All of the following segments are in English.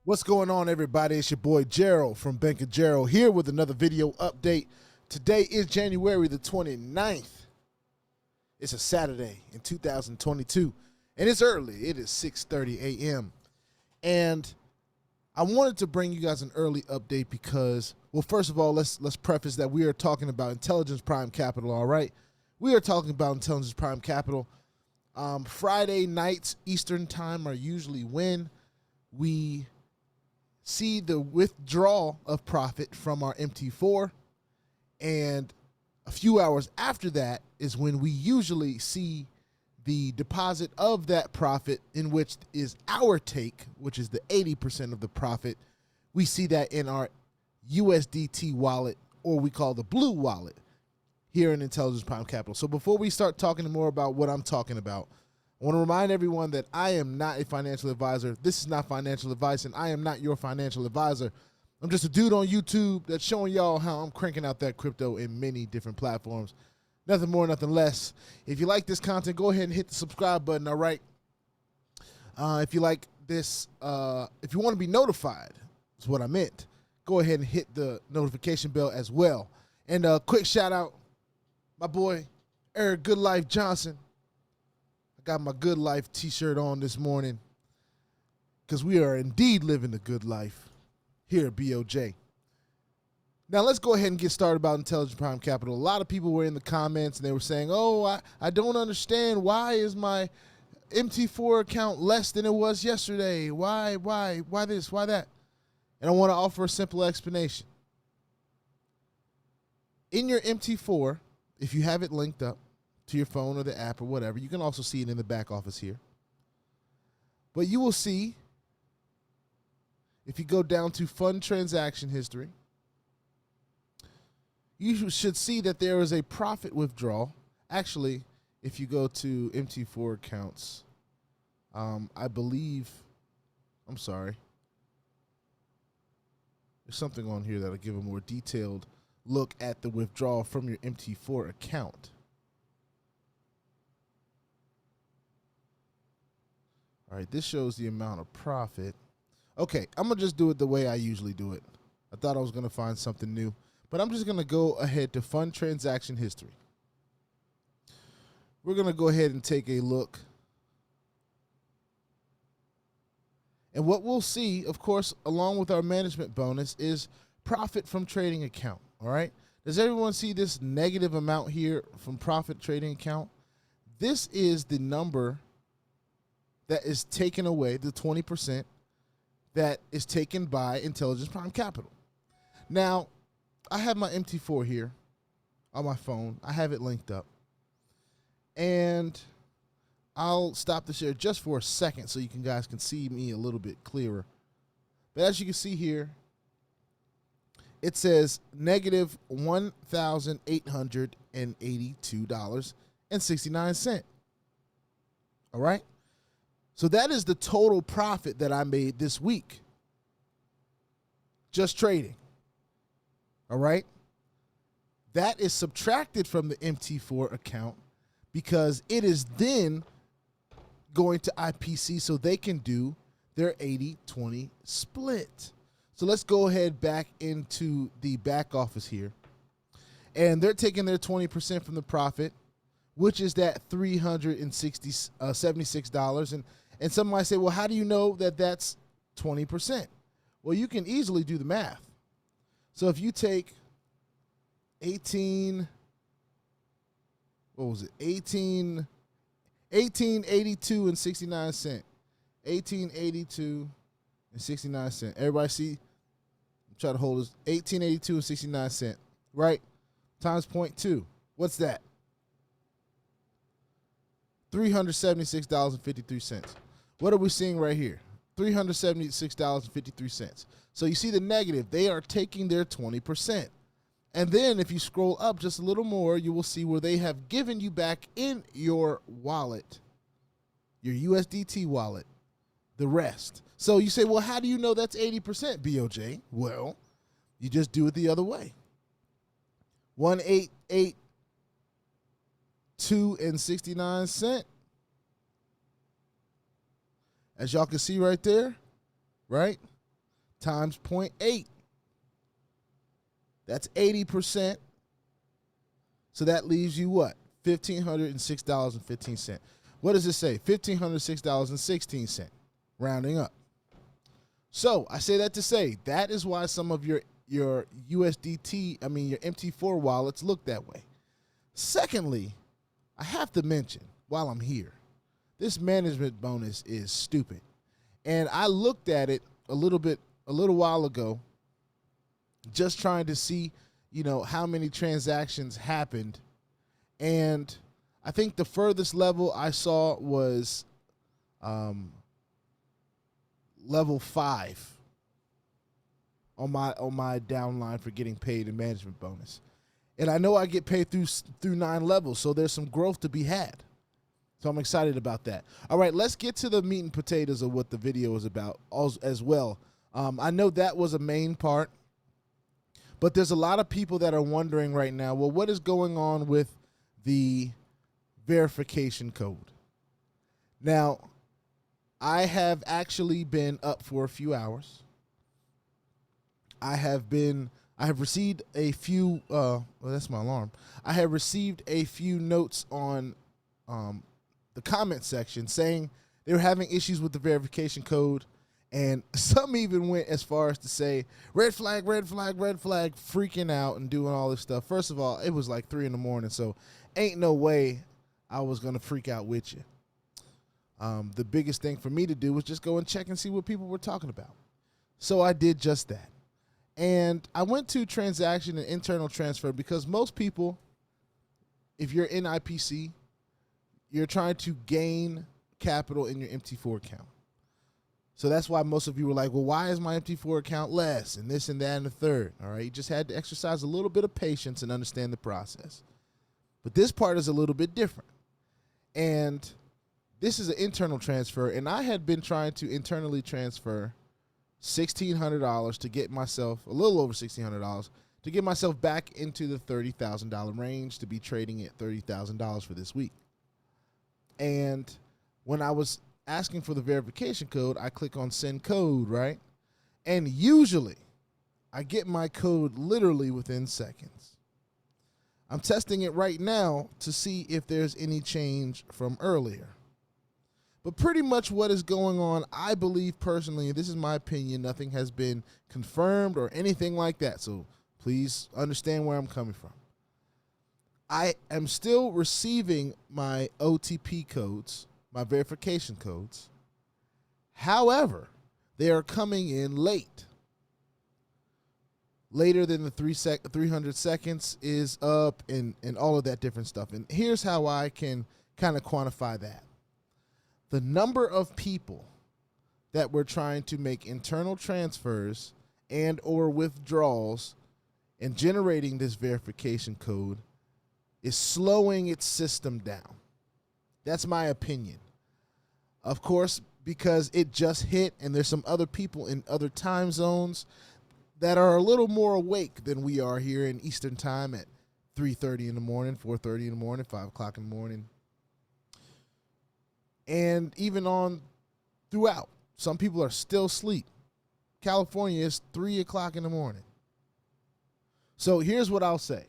What's going on, everybody? It's your boy Gerald from Bank of Gerald here with another video update. Today is January the 29th. It's a Saturday in 2022, and it's early. It is 6:30 a.m. And I wanted to bring you guys an early update because, well, first of all, let's preface that we are talking about Intelligence Prime Capital, all right? We are talking about Intelligence Prime Capital. Friday nights Eastern time are usually when we see the withdrawal of profit from our MT4, and a few hours after that is when we usually see the deposit of that profit, in which is our take, which is the 80% of the profit. We see that in our USDT wallet, or we call the blue wallet, here in Intelligence Prime Capital. So before we start talking more about what I'm talking about, I want to remind everyone that I am not a financial advisor. This is not financial advice, and I am not your financial advisor. I'm just a dude on YouTube that's showing y'all how I'm cranking out that crypto in many different platforms. Nothing more, nothing less. If you like this content, go ahead and hit the subscribe button, all right? If you like this, if you want to be notified, is what I meant, go ahead and hit the notification bell as well. And a quick shout out, my boy, Eric Good Life Johnson. Got my Good Life t-shirt on this morning because we are indeed living the good life here at BOJ. Now let's go ahead and get started about Intelligence Prime Capital. A lot of people were in the comments and they were saying, oh, I don't understand. Why is my MT4 account less than it was yesterday? Why this, why that? And I want to offer a simple explanation. In your MT4, if you have it linked up to your phone or the app or whatever, you can also see it in the back office here. But you will see, if you go down to fund transaction history, you should see that there is a profit withdrawal. Actually, if you go to MT4 accounts, I believe, I'm sorry, there's something on here that'll give a more detailed look at the withdrawal from your MT4 account. All right, this shows the amount of profit. Okay, I'm going to just do it the way I usually do it. I thought I was going to find something new, but I'm just going to go ahead to fund transaction history. We're going to go ahead and take a look. And what we'll see, of course, along with our management bonus, is profit from trading account, all right? Does everyone see this negative amount here from profit trading account? This is the number that is taken away, the 20% that is taken by Intelligence Prime Capital. Now, I have my MT4 here on my phone. I have it linked up. And I'll stop the share just for a second so you guys can see me a little bit clearer. But as you can see here, it says negative $1,882.69. All right? So that is the total profit that I made this week, just trading, all right? That is subtracted from the MT4 account because it is then going to IPC so they can do their 80-20 split. So let's go ahead back into the back office here. And they're taking their 20% from the profit, which is that $376. And some might say, well, how do you know that that's 20%? Well, you can easily do the math. So if you take 1882 and 69 cents. 1882 and 69 cents. Everybody see? I'm trying to hold this. 1882 and 69 cents, right? Times 0.2. What's that? $376.53. What are we seeing right here? $376.53. So you see the negative. They are taking their 20%. And then if you scroll up just a little more, you will see where they have given you back in your wallet, your USDT wallet, the rest. So you say, well, how do you know that's 80%, BOJ? Well, you just do it the other way. 1,882 and 69 cents. As y'all can see right there, right? times 0.8. That's 80%. So that leaves you what? $1,506.15. What does it say? $1,506.16, rounding up. So I say that to say that is why some of your USDT, your MT4 wallets look that way. Secondly, I have to mention while I'm here, this management bonus is stupid. And I looked at it a little while ago, just trying to see, how many transactions happened. And I think the furthest level I saw was level 5 on my downline for getting paid in management bonus. And I know I get paid through 9 levels, so there's some growth to be had. So I'm excited about that. All right, let's get to the meat and potatoes of what the video is about as well. I know that was a main part, but there's a lot of people that are wondering right now, well, what is going on with the verification code? Now, I have actually been up for a few hours. I have received a few, well, that's my alarm. I have received a few notes on the comment section saying they were having issues with the verification code, and some even went as far as to say, red flag, red flag, red flag, freaking out and doing all this stuff. First of all, it was like 3 a.m, so ain't no way I was going to freak out with you. The biggest thing for me to do was just go and check and see what people were talking about. So I did just that. And I went to transaction and internal transfer because most people, if you're in IPC, you're trying to gain capital in your MT4 account. So that's why most of you were like, well, why is my MT4 account less and this and that and the third? All right, you just had to exercise a little bit of patience and understand the process. But this part is a little bit different. And this is an internal transfer, and I had been trying to internally transfer $1,600 to get myself, a little over $1,600, to get myself back into the $30,000 range to be trading at $30,000 for this week. And when I was asking for the verification code, I click on send code, right? And usually I get my code literally within seconds. I'm testing it right now to see if there's any change from earlier. But pretty much what is going on, I believe personally, this is my opinion, nothing has been confirmed or anything like that. So please understand where I'm coming from. I am still receiving my OTP codes, my verification codes. However, they are coming in late. Later than the 300 seconds is up and all of that different stuff. And here's how I can kind of quantify that. The number of people that were trying to make internal transfers and or withdrawals and generating this verification code is slowing its system down. That's my opinion. Of course, because it just hit and there's some other people in other time zones that are a little more awake than we are here in Eastern time at 3:30 in the morning, 4:30 in the morning, 5 o'clock in the morning. And even on throughout, some people are still asleep. California is 3 o'clock in the morning. So here's what I'll say.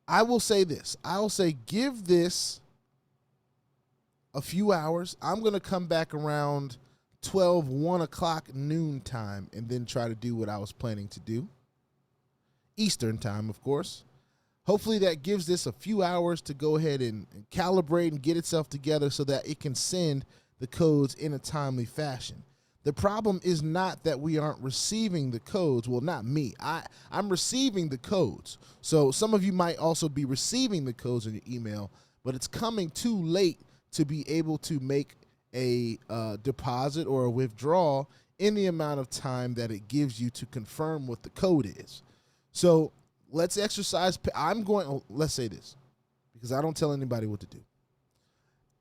I will say this. I'll say give this a few hours. I'm going to come back around 12, 1 o'clock noon time and then try to do what I was planning to do. Eastern time, of course. Hopefully that gives this a few hours to go ahead and calibrate and get itself together so that it can send the codes in a timely fashion. The problem is not that we aren't receiving the codes. Well, not me. I'm receiving the codes. So some of you might also be receiving the codes in your email, but it's coming too late to be able to make a deposit or a withdrawal in the amount of time that it gives you to confirm what the code is. So let's exercise. Let's say this, because I don't tell anybody what to do.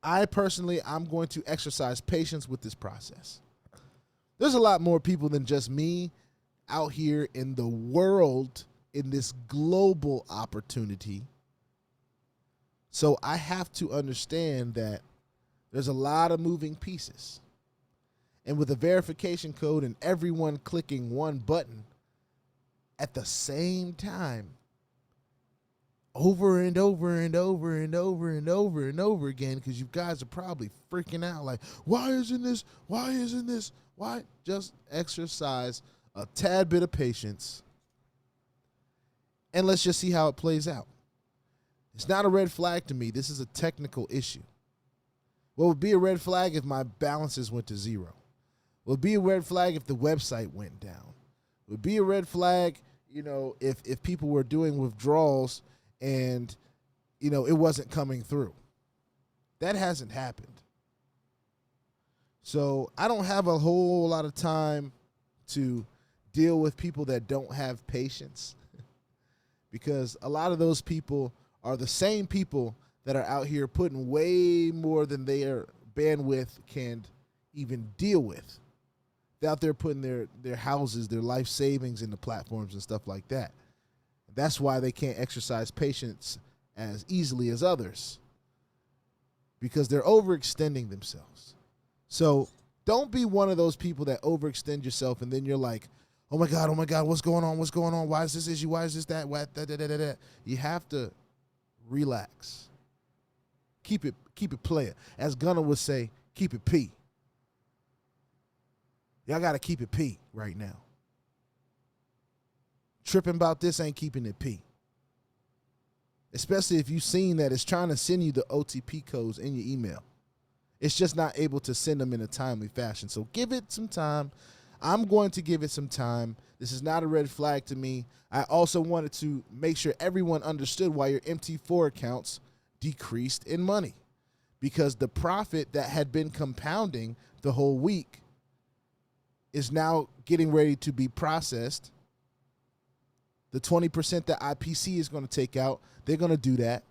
I'm going to exercise patience with this process. There's a lot more people than just me out here in the world in this global opportunity. So I have to understand that there's a lot of moving pieces. and with a verification code and everyone clicking one button at the same time over and over and over and over and over and over again, because you guys are probably freaking out like, why isn't this? Why isn't this? Why? Just exercise a tad bit of patience and let's just see how it plays out. It's not a red flag to me. This is a technical issue. What would be a red flag if my balances went to zero? Would be a red flag if the website went down. Would be a red flag, if people were doing withdrawals and, it wasn't coming through. That hasn't happened. So I don't have a whole lot of time to deal with people that don't have patience because a lot of those people are the same people that are out here putting way more than their bandwidth can even deal with. They're out there putting their houses, their life savings into platforms and stuff like that. That's why they can't exercise patience as easily as others, because they're overextending themselves. So don't be one of those people that overextend yourself and then you're like, oh my God, what's going on? What's going on? Why is this issue? Why is this that? What? Da. You have to relax. Keep it player. As Gunner would say, keep it P. Y'all got to keep it P right now. Tripping about this ain't keeping it P. Especially if you've seen that it's trying to send you the OTP codes in your email. It's just not able to send them in a timely fashion. So give it some time. I'm going to give it some time. This is not a red flag to me. I also wanted to make sure everyone understood why your MT4 accounts decreased in money, because the profit that had been compounding the whole week is now getting ready to be processed. The 20% that IPC is going to take out, they're going to do that.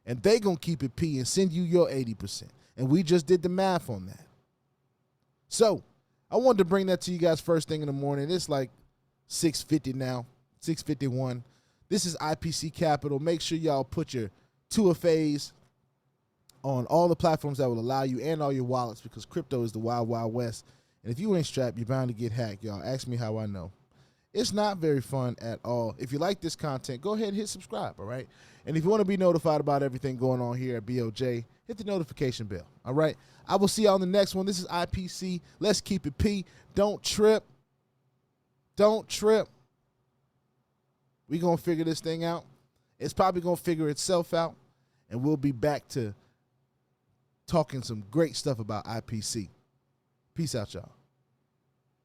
And they're going to keep it P and send you your 80%. And we just did the math on that. So I wanted to bring that to you guys first thing in the morning. It's like 6:50 now, 6:51. This is IPC Capital. Make sure y'all put your 2FAs on all the platforms that will allow you and all your wallets, because crypto is the wild, wild west. And if you ain't strapped, you're bound to get hacked, y'all. Ask me how I know. It's not very fun at all. If you like this content, go ahead and hit subscribe, all right? And if you want to be notified about everything going on here at BOJ, hit the notification bell, all right? I will see y'all on the next one. This is IPC. Let's keep it P. Don't trip. Don't trip. We're going to figure this thing out. It's probably going to figure itself out, and we'll be back to talking some great stuff about IPC. Peace out, y'all.